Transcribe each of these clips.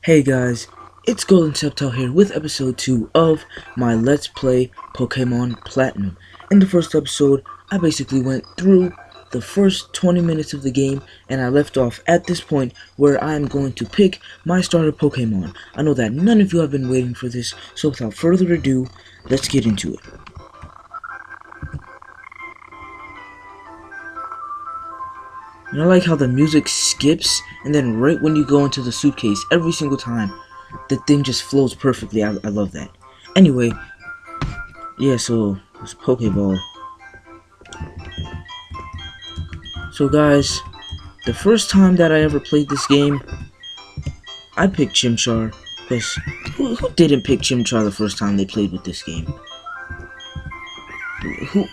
Hey guys, it's GoldenSceptile here with episode 2 of my Let's Play Pokemon Platinum. In the first episode, I basically went through the first 20 minutes of the game and I left off at this point where I am going to pick my starter Pokemon. I know that none of you have been waiting for this, so without further ado, let's get into it. And I like how the music skips, and then right when you go into the suitcase, every single time, the thing just flows perfectly. I love that. Anyway, yeah, so, it's Pokeball. So guys, the first time that I ever played this game, I picked Chimchar. Because, who didn't pick Chimchar the first time they played with this game?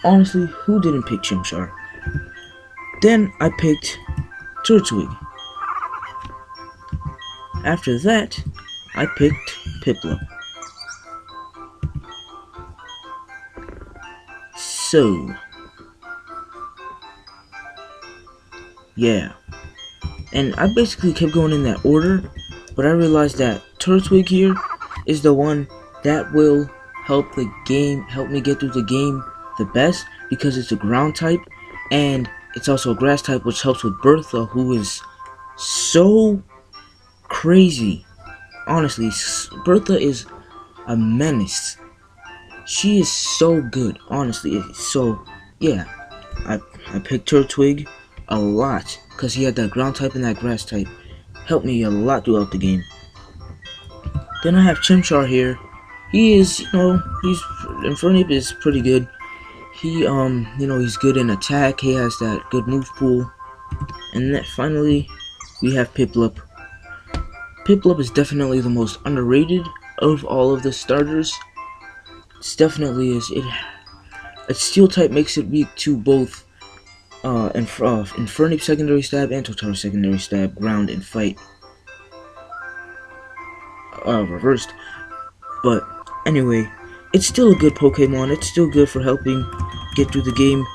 Honestly, who didn't pick Chimchar? Then I picked Turtwig. After that, I picked Piplup. So, yeah. And I basically kept going in that order, but I realized that Turtwig here is the one that will help me get through the game the best, because it's a ground type, and it's also a grass type, which helps with Bertha, who is so crazy. Honestly, Bertha is a menace. She is so good, honestly. So, yeah, I picked Turtwig a lot, because he had that ground type and that grass type. Helped me a lot throughout the game. Then I have Chimchar here. He is, Infernape is pretty good. He, he's good in attack. He has that good move pool. And then finally, we have Piplup. Piplup is definitely the most underrated of all of the starters. It definitely is. Its steel type makes it weak to both Infernape secondary stab and Totara secondary stab, ground and fight. Reversed. But anyway, it's still a good Pokemon. It's still good for helping get through the game.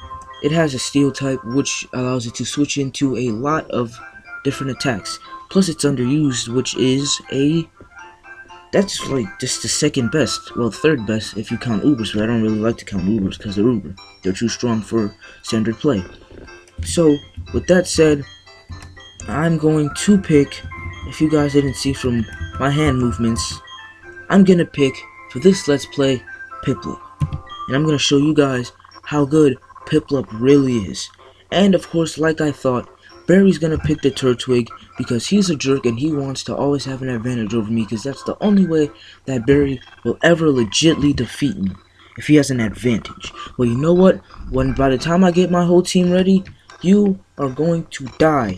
It has a steel type, which allows it to switch into a lot of different attacks. Plus it's underused, which is that's like just the second best, well, third best if you count Ubers, but I don't really like to count Ubers because they're Uber. They're too strong for standard play. So with that said, I'm going to pick, if you guys didn't see from my hand movements, I'm gonna pick for this Let's Play Piplup, and I'm gonna show you guys how good Piplup really is. And of course, like I thought, Barry's gonna pick the Turtwig because he's a jerk and he wants to always have an advantage over me, because that's the only way that Barry will ever legitly defeat me, if he has an advantage. Well, you know what? By the time I get my whole team ready, you are going to die.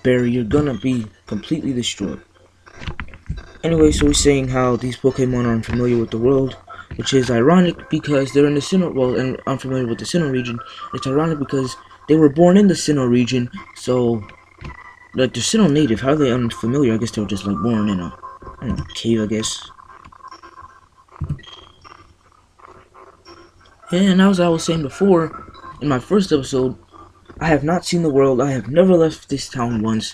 Barry, you're gonna be completely destroyed. Anyway, so we're saying how these Pokemon are unfamiliar with the world, which is ironic because they're in the Sinnoh, well, and unfamiliar with the Sinnoh region. It's ironic because they were born in the Sinnoh region, so, like, they're Sinnoh native. How are they unfamiliar? I guess they were just, like, born in a, I don't know, cave, I guess. And as I was saying before, in my first episode, I have not seen the world. I have never left this town once.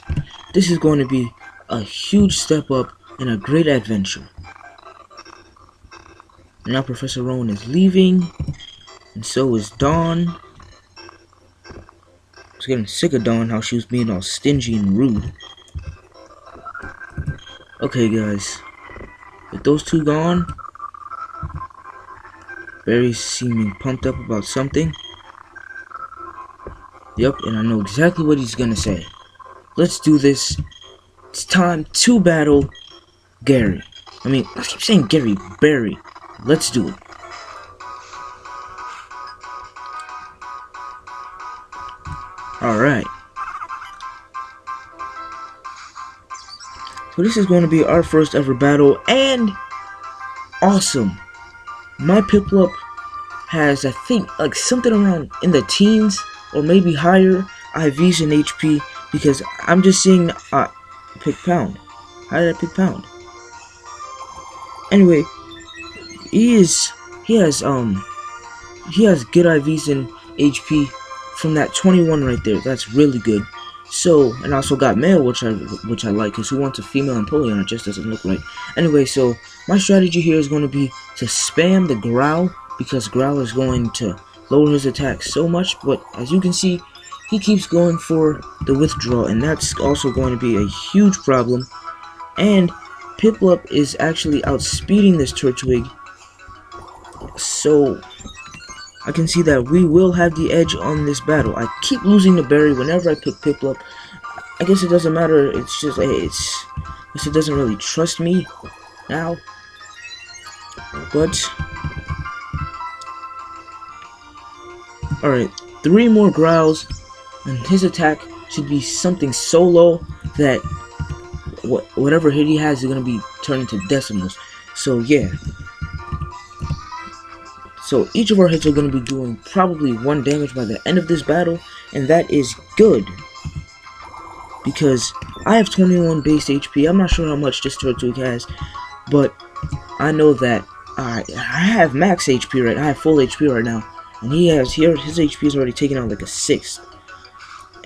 This is going to be a huge step up and a great adventure. Now Professor Rowan is leaving, and so is Dawn. I was getting sick of Dawn, how she was being all stingy and rude. Okay guys, with those two gone, Barry's seeming pumped up about something. Yep, and I know exactly what he's gonna say. Let's do this. It's time to battle Gary. I keep saying Gary, Barry. Let's do it. Alright. So this is going to be our first ever battle, and awesome. My Piplup has, I think, like something around in the teens, or maybe higher, IVs and HP, because I'm just seeing, pick Pound. How did I pick Pound? Anyway, he has good IVs and HP from that 21 right there. That's really good. So, and also got male, which I like, because who wants a female Empoleon? It just doesn't look right. Anyway, so my strategy here is going to be to spam the Growl, because Growl is going to lower his attack so much, but as you can see, he keeps going for the withdrawal, and that's also going to be a huge problem. And Piplup is actually outspeeding this Turtwig, so I can see that we will have the edge on this battle. I keep losing the berry whenever I pick Piplup. I guess it doesn't matter. It's just I guess it doesn't really trust me now. But alright, 3 more growls, and his attack should be something so low that whatever hit he has is gonna be turned into decimals. So yeah. So each of our hits are going to be doing probably 1 damage by the end of this battle, and that is good. Because I have 21 base HP. I'm not sure how much this Turtwig has, but I know that I have max HP right now. I have full HP right now, and he has here his HP is already taken out like a 6th.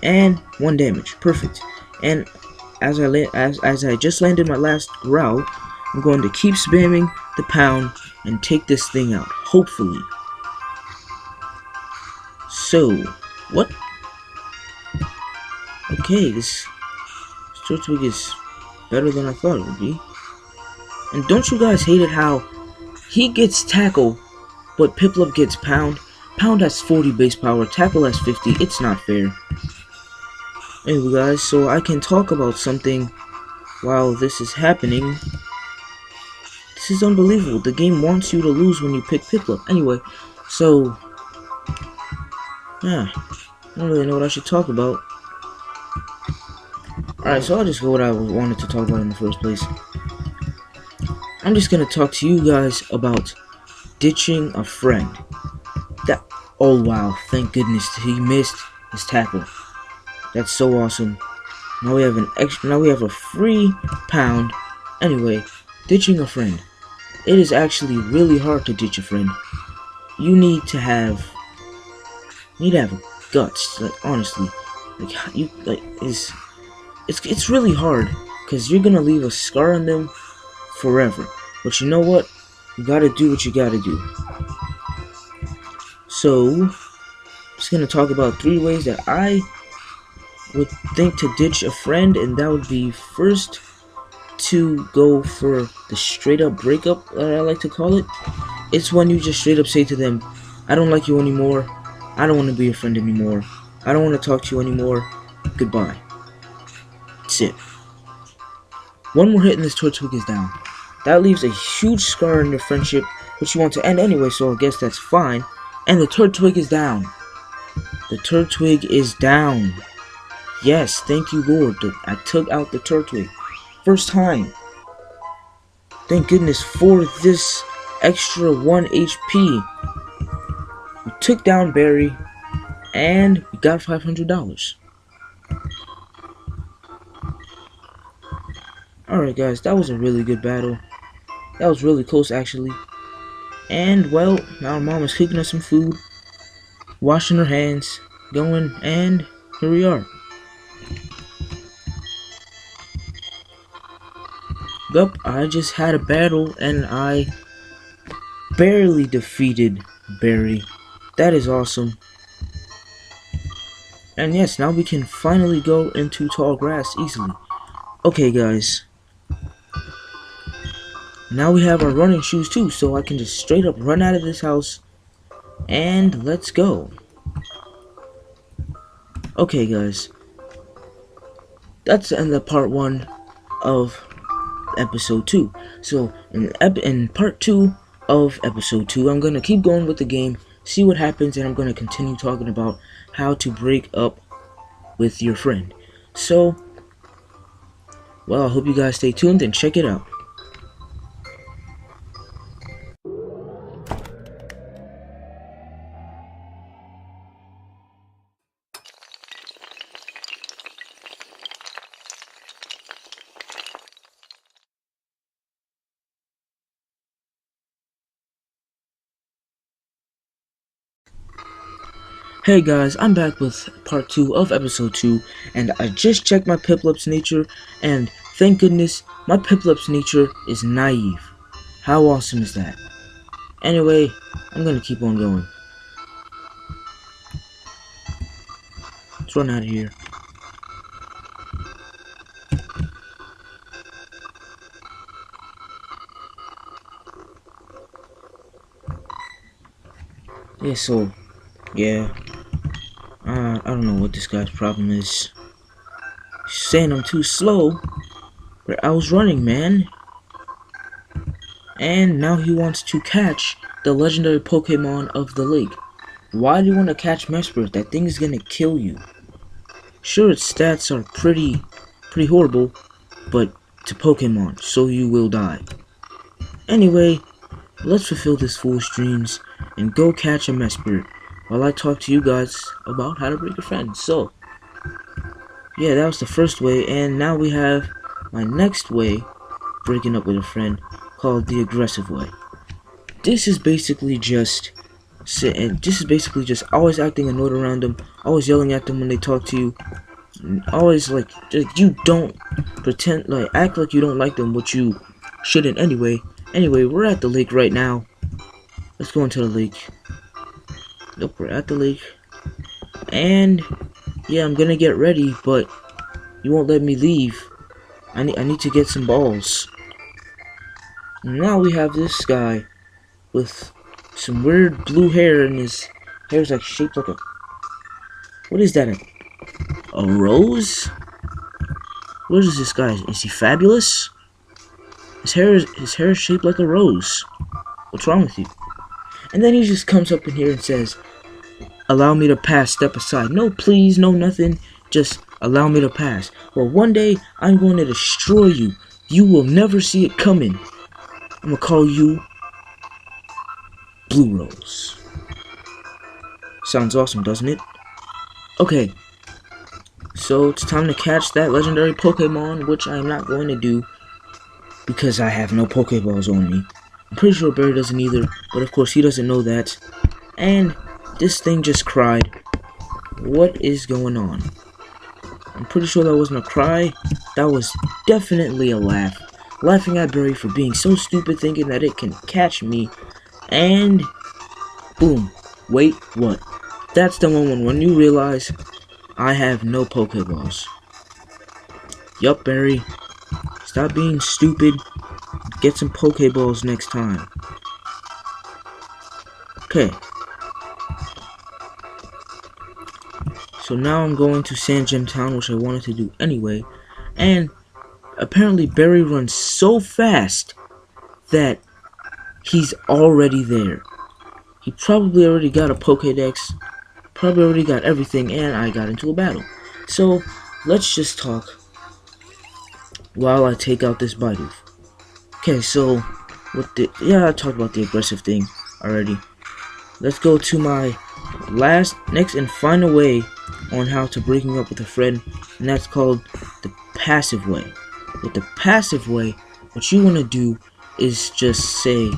And 1 damage, perfect. And as I just landed my last growl, I'm going to keep spamming the pound and take this thing out, hopefully. So, what? Okay, this Turtwig is better than I thought it would be. And don't you guys hate it how he gets tackle, but Piplup gets pound? Pound has 40 base power, tackle has 50, it's not fair. Anyway guys, so I can talk about something while this is happening. This is unbelievable. The game wants you to lose when you pick Piplup. Anyway, so yeah, I don't really know what I should talk about. Alright, so I'll just go what I wanted to talk about in the first place. I'm just gonna talk to you guys about ditching a friend. Oh wow, thank goodness he missed his tackle. That's so awesome. Now we have a free pound. Anyway, ditching a friend. It is actually really hard to ditch a friend. You need to have guts, like honestly. It's really hard because you're gonna leave a scar on them forever. But you know what? You gotta do what you gotta do. So, I'm just gonna talk about 3 ways that I would think to ditch a friend, and that would be first to go for the straight up breakup, I like to call it. It's when you just straight up say to them, I don't like you anymore, I don't want to be your friend anymore, I don't want to talk to you anymore, goodbye. That's it. 1 more hit and this Turtwig is down. That leaves a huge scar in your friendship, which you want to end anyway, so I guess that's fine. And the Turtwig is down. The Turtwig is down. Yes, thank you Lord, I took out the Turtwig. First time. Thank goodness for this extra 1 HP. We took down Barry, and we got $500. Alright guys, that was a really good battle. That was really close actually. And well, now our mom is cooking us some food, washing her hands, going, and here we are. Yup, I just had a battle and I barely defeated Barry. That is awesome. And yes, now we can finally go into tall grass easily. Okay guys. Now we have our running shoes too, so I can just straight up run out of this house. And let's go. Okay guys. That's the end of part 1 of episode 2. So in part 2 of episode 2, I'm gonna keep going with the game, see what happens, and I'm gonna continue talking about how to break up with your friend. So, well, I hope you guys stay tuned and check it out. Hey guys, I'm back with part 2 of episode 2, and I just checked my Piplup's nature, and thank goodness, my Piplup's nature is naive. How awesome is that? Anyway, I'm gonna keep on going. Let's run out of here. Yeah, I don't know what this guy's problem is. He's saying I'm too slow, but I was running, man. And now he wants to catch the legendary Pokemon of the lake. Why do you want to catch Mesprit? That thing is gonna kill you. Sure, its stats are pretty horrible, but it's a Pokemon, so you will die. Anyway, let's fulfill this fool's dreams and go catch a Mesprit while I talk to you guys about how to break a friend. So, yeah, that was the first way, and now we have my next way, breaking up with a friend, called the aggressive way. This is basically just always acting annoyed around them, always yelling at them when they talk to you, always like you don't pretend, like act like you don't like them, but you shouldn't anyway. Anyway, we're at the lake right now. Let's go into the lake. Nope, we're at the lake. And yeah, I'm gonna get ready, but you won't let me leave. I need to get some balls. Now we have this guy with some weird blue hair, and his hair's like shaped like a... What is that? A rose? What is this guy? Is he fabulous? His hair is shaped like a rose. What's wrong with you? And then he just comes up in here and says, "Allow me to pass, step aside." No, please, no nothing. Just allow me to pass. Well, one day I'm going to destroy you. You will never see it coming. I'm gonna call you Blue Rose. Sounds awesome, doesn't it? Okay, so it's time to catch that legendary Pokemon, which I'm not going to do because I have no Pokeballs on me. I'm pretty sure Barry doesn't either, but of course he doesn't know that. And this thing just cried. What is going on? I'm pretty sure that wasn't a cry. That was definitely a laugh. Laughing at Barry for being so stupid, thinking that it can catch me. And boom. Wait, what? That's the moment when you realize I have no Pokeballs. Yup, Barry. Stop being stupid. Get some Pokeballs next time. Okay. So now I'm going to Sand Gem Town, which I wanted to do anyway. And apparently Barry runs so fast that he's already there. He probably already got a Pokédex, probably already got everything, and I got into a battle. So let's just talk while I take out this Bidoof. Okay, so I talked about the aggressive thing already. Let's go to my next and final way on how to breaking up with a friend, and that's called the passive way. With the passive way, what you want to do is just say,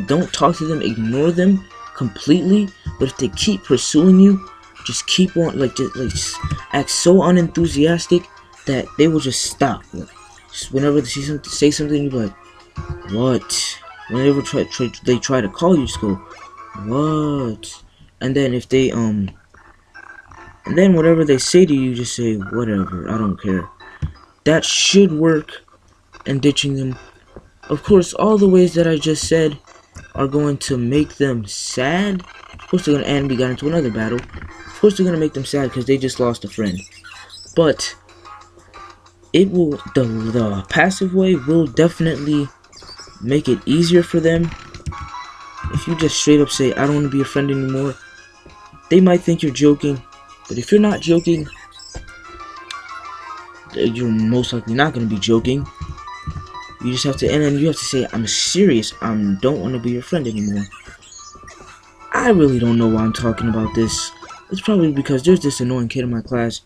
don't talk to them, ignore them completely, but if they keep pursuing you, just keep on, just act so unenthusiastic that they will just stop. Just whenever they say something, you be like, what? Whenever they try to call you, just go, what? And then if they and then whatever they say to you, just say, whatever, I don't care. That should work in ditching them. Of course, all the ways that I just said are going to make them sad. Of course, they're going to, we got into another battle. Of course, they're going to make them sad because they just lost a friend. But it will, the passive way will definitely make it easier for them. If you just straight up say, I don't want to be a friend anymore, they might think you're joking. But if you're not joking, you're most likely not going to be joking. You just have to, and then you have to say, I'm serious, I don't want to be your friend anymore. I really don't know why I'm talking about this. It's probably because there's this annoying kid in my class.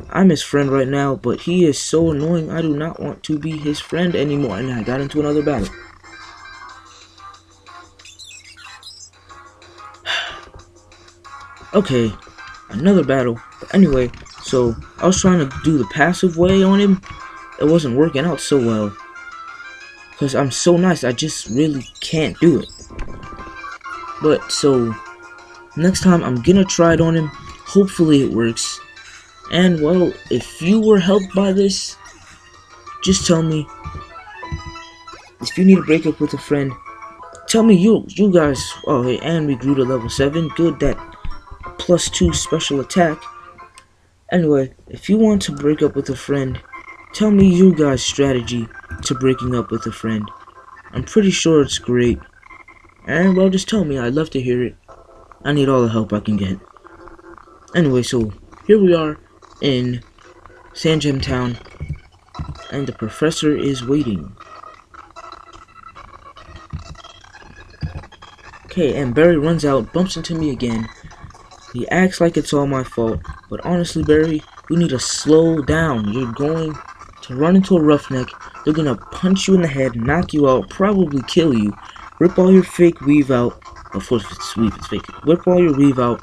I'm his friend right now, but he is so annoying, I do not want to be his friend anymore. And I got into another battle. Okay, another battle. But anyway, so I was trying to do the passive way on him. It wasn't working out so well. Because I'm so nice, I just really can't do it. But, so, next time I'm gonna try it on him. Hopefully it works. And, well, if you were helped by this, just tell me. If you need to break up with a friend, tell me you guys. Oh, hey, and we grew to level 7. Good, that +2 special attack. Anyway, if you want to break up with a friend, tell me you guys' strategy to breaking up with a friend. I'm pretty sure it's great. And, well, just tell me. I'd love to hear it. I need all the help I can get. Anyway, so here we are in Sandgem Town, and the professor is waiting. Okay, and Barry runs out, bumps into me again. He acts like it's all my fault, but honestly, Barry, you need to slow down. You're going to run into a roughneck. They're gonna punch you in the head, knock you out, probably kill you, rip all your fake weave out. Of course, if it's weave, it's fake. Rip all your weave out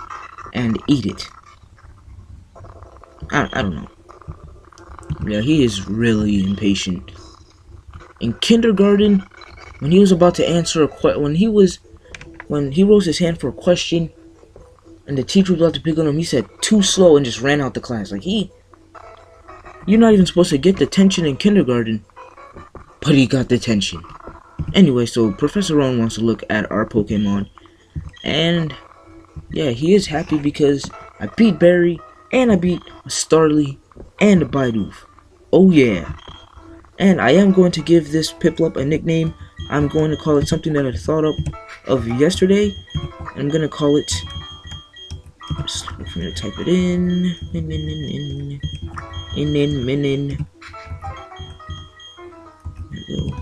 and eat it. I don't know. Yeah, he is really impatient. In kindergarten, when he was about to answer when he rose his hand for a question, and the teacher was about to pick on him, he said too slow and just ran out the class. Like you're not even supposed to get detention in kindergarten, but he got detention. Anyway, so Professor Rowan wants to look at our Pokemon, and yeah, he is happy because I beat Barry, and I beat a Starly, and a Bidoof. Oh yeah. And I am going to give this Piplup a nickname. I'm going to call it something that I thought of yesterday. I'm going to call it... Just wait for me to type it in. Minin. There we go.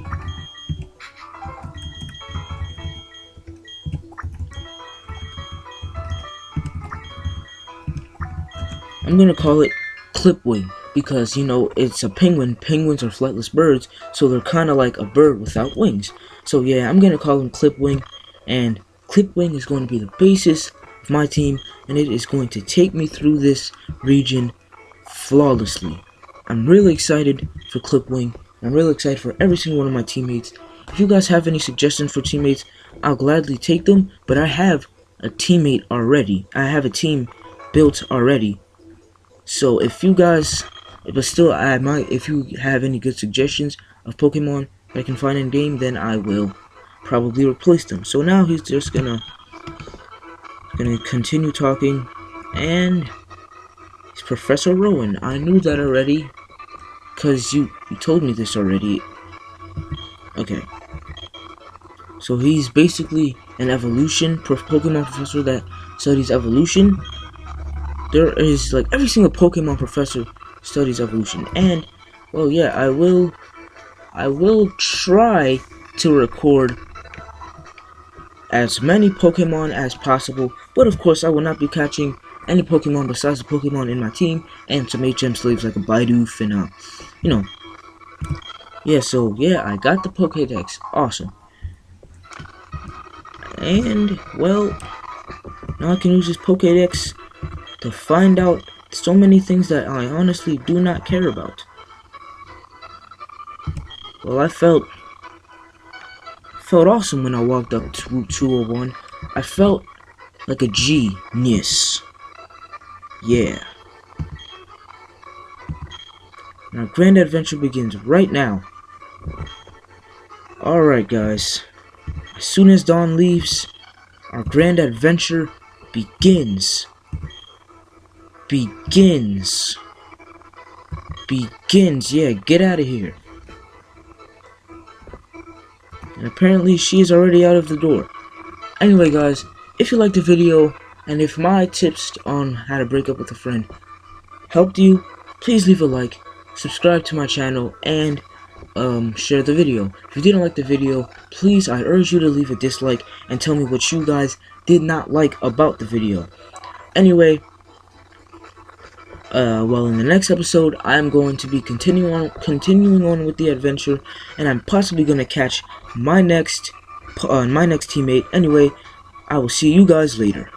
I'm gonna call it Clipwing because, you know, it's a penguin. Penguins are flightless birds, so they're kind of like a bird without wings. So yeah, I'm gonna call him Clipwing, and Clipwing is going to be the basis of my team, and it is going to take me through this region flawlessly. I'm really excited for Clipwing. I'm really excited for every single one of my teammates. If you guys have any suggestions for teammates, I'll gladly take them, but I have a teammate already. I have a team built already. So if you guys, if you have any good suggestions of Pokemon that I can find in game, then I will probably replace them. So now he's just gonna continue talking, and it's Professor Rowan. I knew that already, cause you told me this already. Okay. So he's basically an evolution Pokemon professor that studies evolution. There is, like, every single Pokemon professor studies evolution, and, well, yeah, I will try to record as many Pokemon as possible, but of course I will not be catching any Pokemon besides the Pokemon in my team, and some HM slaves like a Bidoof, and, you know. Yeah, so, yeah, I got the Pokédex. Awesome. And, well, now I can use this Pokédex to find out so many things that I honestly do not care about. Well, I felt awesome when I walked up to Route 201. I felt like a genius. Yeah. Our grand adventure begins right now. Alright, guys. As soon as dawn leaves, our grand adventure begins. Yeah, get out of here. And apparently she is already out of the door. Anyway, guys, if you liked the video, and if my tips on how to break up with a friend helped you, please leave a like, subscribe to my channel, and share the video. If you didn't like the video, please, I urge you to leave a dislike and tell me what you guys did not like about the video. Anyway, well, in the next episode, I'm going to be continuing on with the adventure, and I'm possibly going to catch my next teammate. Anyway, I will see you guys later.